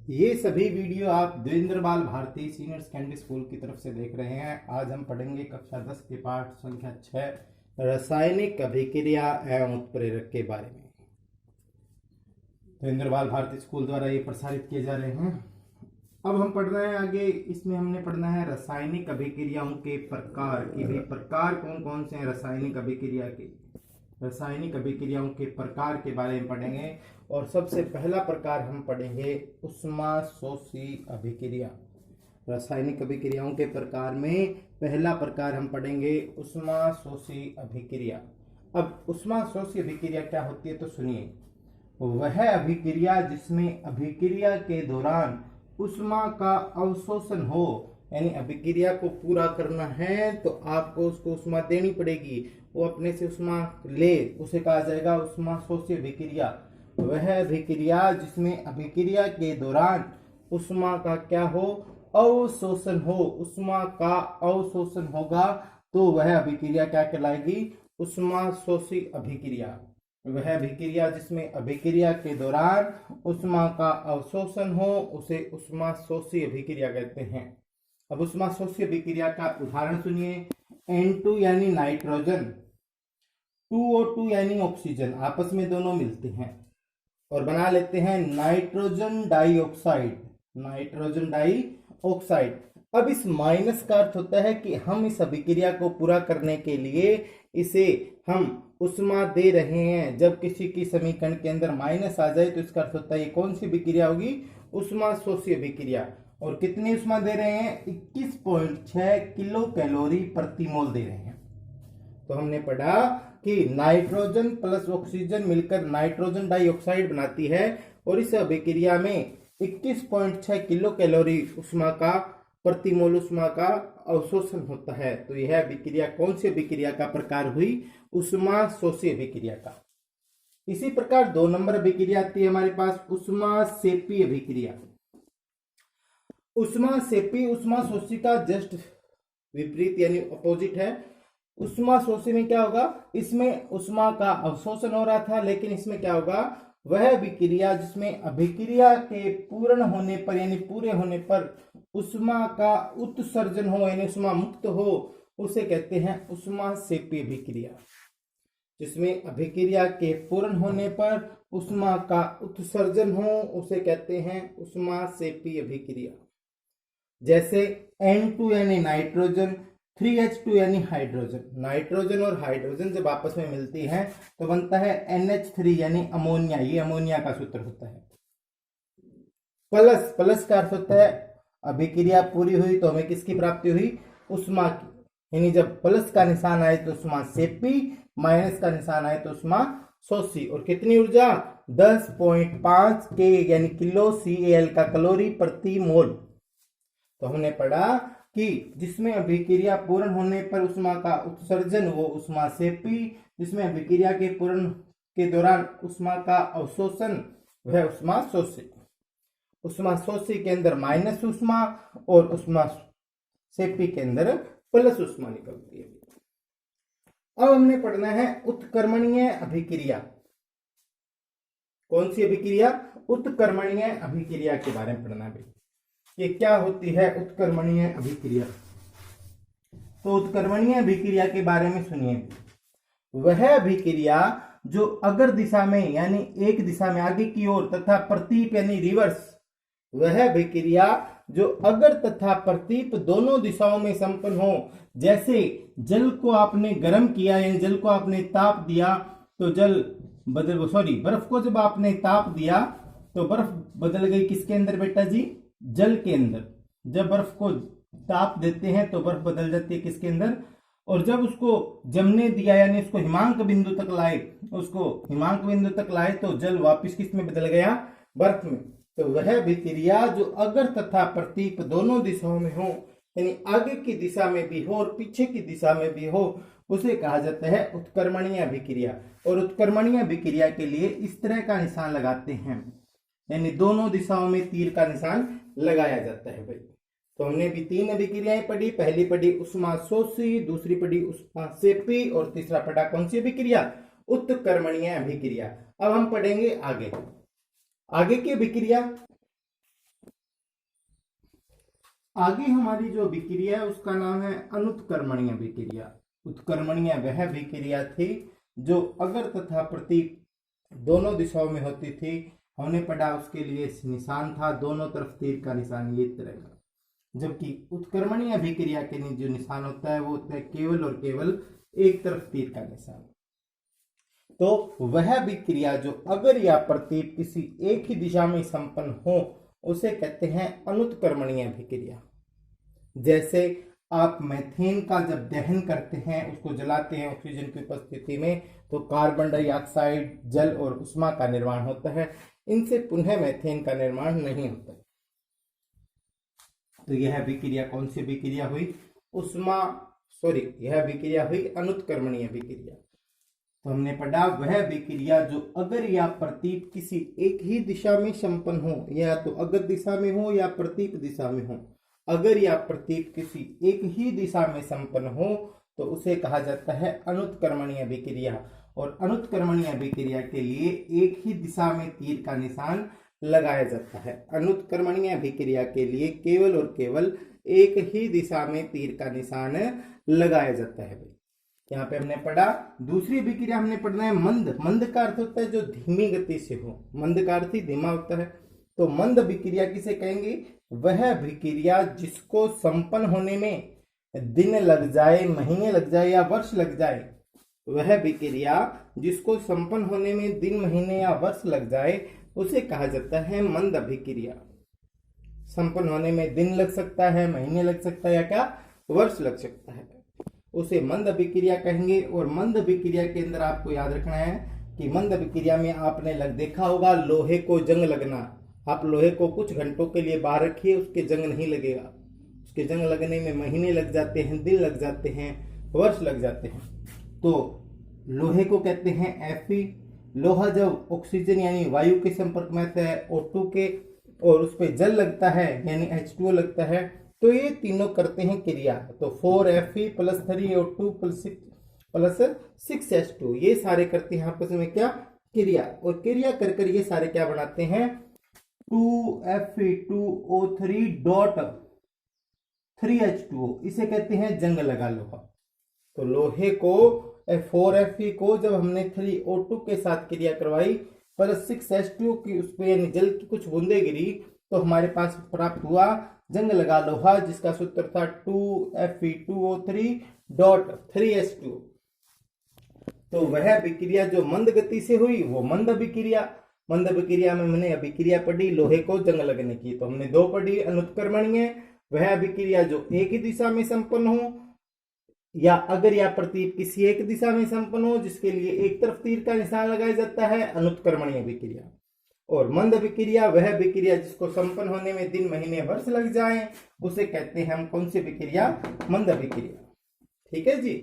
ये सभी वीडियो आप Devendrapal Bharti senior secondary school की तरफ से देख रहे हैं। आज हम पढ़ेंगे कक्षा 10 के पाठ संख्या 6 रासायनिक अभिक्रिया एवं उत्प्रेरक के बारे में। देवेंद्रपाल भारती स्कूल द्वारा ये प्रसारित किए जा रहे हैं। अब हम पढ़ रहे हैं आगे। इसमें हमने पढ़ना है रासायनिक अभिक्रियाओं के प्रकार की भी। प्रकार कौन कौन से हैं रासायनिक अभिक्रिया के? रासायनिक अभिक्रियाओं के प्रकार के बारे में पढ़ेंगे। और सबसे पहला प्रकार हम पढ़ेंगे ऊष्माशोषी अभिक्रिया। रासायनिक अभिक्रियाओं के प्रकार में पहला प्रकार हम पढ़ेंगे ऊष्माशोषी अभिक्रिया। अब ऊष्माशोषी अभिक्रिया क्या होती है तो सुनिए। वह अभिक्रिया जिसमें अभिक्रिया के दौरान ऊष्मा का अवशोषण हो, यानी अभिक्रिया को पूरा करना है तो आपको उसको ऊष्मा देनी पड़ेगी, वो अपने से ऊष्मा ले, उसे कहा जाएगा ऊष्माशोषी अभिक्रिया। वह अभिक्रिया जिसमें अभिक्रिया के दौरान ऊष्मा का क्या हो, अवशोषण हो, ऊष्मा का अवशोषण होगा तो वह अभिक्रिया क्या कहलाएगी? ऊष्माशोषी अभिक्रिया। वह अभिक्रिया जिसमें अभिक्रिया के दौरान ऊष्मा का अवशोषण हो उसे ऊष्माशोषी अभिक्रिया कहते हैं। अब ऊष्माशोषी अभिक्रिया का उदाहरण सुनिए। N2 यानी नाइट्रोजन, 2O2 यानी ऑक्सीजन, आपस में दोनों मिलते हैं और बना लेते हैं नाइट्रोजन डाइऑक्साइड। Nitrogen dioxide. अब इस माइनस का अर्थ होता है कि हम इस अभिक्रिया को पूरा करने के लिए इसे हम ऊष्मा दे रहे हैं। जब किसी की समीकरण के अंदर माइनस आ जाए तो इसका अर्थ होता है ये कौन सी अभिक्रिया होगी? ऊष्माशोषी अभिक्रिया। और कितनी ऊष्मा दे रहे हैं? 21.6 किलो कैलोरी प्रति मोल दे रहे हैं। तो हमने पढ़ा कि नाइट्रोजन प्लस ऑक्सीजन मिलकर नाइट्रोजन डाइऑक्साइड बनाती है और इस अभिक्रिया में 21.6 किलो कैलोरी ऊष्मा का प्रति मोल ऊष्मा का अवशोषण होता है। तो यह अभिक्रिया कौन सी अभिक्रिया का प्रकार हुई? ऊष्माशोषी अभिक्रिया का। इसी प्रकार 2 नंबर अभिक्रिया आती है हमारे पास, ऊष्माक्षेपी अभिक्रिया। ऊष्माक्षेपी ऊष्माशोषी का जस्ट विपरीत यानी अपोजिट है। ऊष्माशोषी में क्या होगा? इसमें ऊष्मा का अवशोषण हो रहा था, लेकिन इसमें क्या होगा? वह अभिक्रिया जिसमें अभिक्रिया के पूर्ण होने पर यानी पूरे होने पर ऊष्मा का उत्सर्जन हो यानी ऊष्मा मुक्त हो उसे कहते हैं ऊष्माक्षेपी अभिक्रिया। जिसमें अभिक्रिया के पूर्ण होने पर ऊष्मा का उत्सर्जन हो उसे कहते हैं ऊष्माक्षेपी अभिक्रिया। जैसे N2 यानी नाइट्रोजन, 3H2 यानी हाइड्रोजन। नाइट्रोजन और हाइड्रोजन जब आपस में मिलती हैं तो बनता है NH3 यानी अमोनिया। ये अमोनिया का सूत्र होता है। प्लस, प्लस का अर्थ होता है अभिक्रिया पूरी हुई तो हमें किसकी प्राप्ति हुई? ऊष्मा की। यानी जब प्लस का निशान आए तो ऊष्माक्षेपी, माइनस का निशान आए तो ऊष्माशोषी। और कितनी ऊर्जा? 10.5 के यानी किलो CAL का कैलोरी प्रति मोल। तो हमने पढ़ा कि जिसमें अभिक्रिया पूर्ण होने पर ऊष्मा का उत्सर्जन वो ऊष्माक्षेपी, जिसमें अभिक्रिया के पूर्ण के दौरान ऊष्मा का अवशोषण वह ऊष्माशोषी। ऊष्माशोषी के अंदर माइनस ऊष्मा और ऊष्माक्षेपी के अंदर प्लस ऊष्मा निकलती है। अब हमने पढ़ना है उत्कर्मणीय अभिक्रिया। कौन सी अभिक्रिया? उत्कर्मणीय अभिक्रिया के बारे में पढ़ना है। ये क्या होती है उत्कर्मणीय अभिक्रिया? तो उत्कर्मणीय अभिक्रिया के बारे में सुनिए। वह अभिक्रिया जो अगर दिशा में यानी एक दिशा में आगे की ओर तथा प्रतीप यानी रिवर्स, वह अभिक्रिया जो अगर तथा प्रतीप दोनों दिशाओं में संपन्न हो। जैसे जल को आपने गर्म किया यानी जल को आपने ताप दिया तो बर्फ को जब आपने ताप दिया तो बर्फ बदल गई किसके अंदर बेटा जी? जल के अंदर। जब बर्फ को ताप देते हैं तो बर्फ बदल जाती है किसके अंदर? और जब उसको जमने दिया यानी उसको हिमांक बिंदु तक लाए तो जल वापिस किस में बदल गया? बर्फ में। तो वह अभिक्रिया जो अगर तथा प्रतीप दोनों दिशाओं में हो यानी आगे की दिशा में भी हो और पीछे की दिशा में भी हो उसे कहा जाता है उत्कर्मणीय अभिक्रिया। और उत्कर्मणीय अभिक्रिया के लिए इस तरह का निशान लगाते हैं, यानी दोनों दिशाओं में तीर का निशान लगाया जाता है भाई। तो हमने भी 3 अभिक्रियाएं पढ़ी। पहली पढ़ी ऊष्माशोषी, दूसरी पढ़ी ऊष्माक्षेपी और तीसरा पढ़ा कौन सी अभिक्रिया? उत्कर्मणीय अभिक्रिया। अब हम पढ़ेंगे आगे की अभिक्रिया। आगे हमारी जो अभिक्रिया है उसका नाम है अनुत्क्रमणीय अभिक्रिया। उत्क्रमणीय वह अभिक्रिया थी जो अगर तथा प्रतीक दोनों दिशाओं में होती थी। हमने पढ़ा उसके लिए निशान था दोनों तरफ तीर का निशान ये तरह का, जबकि उत्क्रमणीय अभिक्रिया के लिए जो निशान होता है वो होता है केवल और केवल एक तरफ तीर का निशान। तो वह अभिक्रिया जो अगर या प्रतीक किसी एक ही दिशा में संपन्न हो उसे कहते हैं अनुत्क्रमणीय अभिक्रिया। जैसे आप मीथेन का जब दहन करते हैं, उसको जलाते हैं ऑक्सीजन की उपस्थिति में, तो कार्बन डाइऑक्साइड, जल और उष्मा का निर्माण होता है। इनसे पुनः मीथेन का निर्माण नहीं होता। तो यह अभिक्रिया कौन सी अभिक्रिया हुई? यह अभिक्रिया हुई अनुत्क्रमणीय अभिक्रिया। तो हमने पढ़ा वह अभिक्रिया जो अगर या प्रतीक किसी एक ही दिशा में संपन्न हो, या तो अगर दिशा में हो या प्रतीक दिशा में हो। अगर या प्रतीक किसी एक ही दिशा में संपन्न हो तो उसे कहा जाता है अनुत्क्रमणीय अभिक्रिया। और अनुत्क्रमणीय अभिक्रिया के लिए एक ही दिशा में तीर का निशान लगाया जाता है। अनुत्क्रमणीय अभिक्रिया के लिए केवल और केवल एक ही दिशा में तीर का निशान लगाया जाता है। यहाँ पे हमने पढ़ा दूसरी अभिक्रिया हमने पढ़ना है मंद। मंद का अर्थ होता है जो धीमी गति से हो, मंद का अर्थ ही धीमा होता है। तो मंद अभिक्रिया किसे कहेंगे? वह अभिक्रिया जिसको संपन्न होने में दिन लग जाए, महीने लग जाए या वर्ष लग जाए। वह अभिक्रिया जिसको संपन्न होने में दिन, महीने या वर्ष लग जाए उसे कहा जाता है मंद अभिक्रिया। संपन्न होने में दिन लग सकता है, महीने लग सकता है या क्या वर्ष लग सकता है, उसे मंद अभिक्रिया कहेंगे। और मंद अभिक्रिया के अंदर आपको याद रखना है कि मंद अभिक्रिया में आपने देखा होगा लोहे को जंग लगना। आप लोहे को कुछ घंटों के लिए बाहर रखिए, उसके जंग नहीं लगेगा। उसके जंग लगने में महीने लग जाते हैं, दिन लग जाते हैं, वर्ष लग जाते हैं। तो लोहे को कहते हैं Fe। लोहा जब ऑक्सीजन यानी वायु के संपर्क में आता है O2 के, और उस पर जल लगता है यानी H2O लगता है, तो ये तीनों करते हैं क्रिया। तो 4Fe + 3O2 + 6H2 ये सारे करते हैं आपस में क्या? क्रिया। और क्रिया कर ये सारे क्या बनाते हैं? 2Fe2O3.3H2O। इसे कहते हैं जंग लगा लोहा। तो लोहे को 4Fe को जब हमने 3O2 के साथ क्रिया करवाई + 6H2O की उस पर यानी जल की कुछ बूंदे गिरी, तो हमारे पास प्राप्त हुआ जंग लगा लोहा, जिसका सूत्र था 2Fe2O3.3H2O। तो वह अभिक्रिया जो मंद गति से हुई वो मंद अभिक्रिया। मंद अभिक्रिया में हमने अभिक्रिया पढ़ी लोहे को जंग लगने की, तो हमने दो पढ़ी। अनुत्क्रमणीय वह अभिक्रिया जो एक ही दिशा में संपन्न हो, या अगर या प्रतीक किसी एक दिशा में संपन्न हो जिसके लिए एक तरफ तीर का निशान लगाया जाता है, अनुत्क्रमणीय अभिक्रिया। और मंद अभिक्रिया वह अभिक्रिया जिसको संपन्न होने में दिन, महीने, वर्ष लग जाए, उसे कहते हैं हम कौन सी अभिक्रिया? मंद अभिक्रिया। ठीक है जी।